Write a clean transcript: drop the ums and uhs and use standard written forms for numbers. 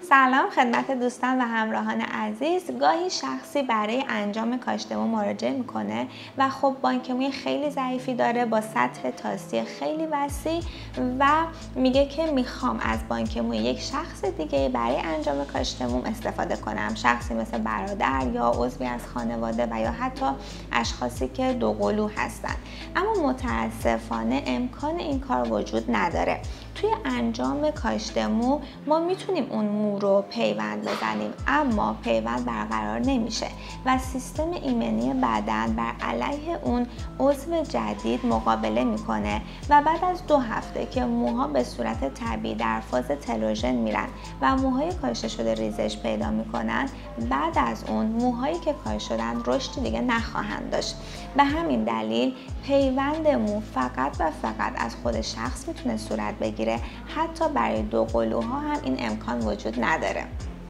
سلام خدمت دوستان و همراهان عزیز. گاهی شخصی برای انجام کاشت مو مراجعه میکنه و خب بانک موی خیلی ضعیفی داره با سطح تاستی خیلی وسیع و میگه که میخوام از بانک موی یک شخص دیگه برای انجام کاشت موم استفاده کنم، شخصی مثل برادر یا عضوی از خانواده و یا حتی اشخاصی که دوقلو هستن. اما متاسفانه امکان این کار وجود نداره. توی انجام کاشت مو ما میتونیم اون مو رو پیوند بزنیم، اما پیوند برقرار نمیشه و سیستم ایمنی بدن بر علیه اون عضو جدید مقابله میکنه و بعد از 2 هفته که موها به صورت طبیعی در فاز تلوژن میرن و موهای کاشته شده ریزش پیدا میکنن، بعد از اون موهایی که کاشته شدن رشدی دیگه نخواهند داشت. به همین دلیل پیوند مو فقط و فقط از خود شخص میتونه صورت بگیره، حتی برای دوقلوها هم این امکان وجود نداره.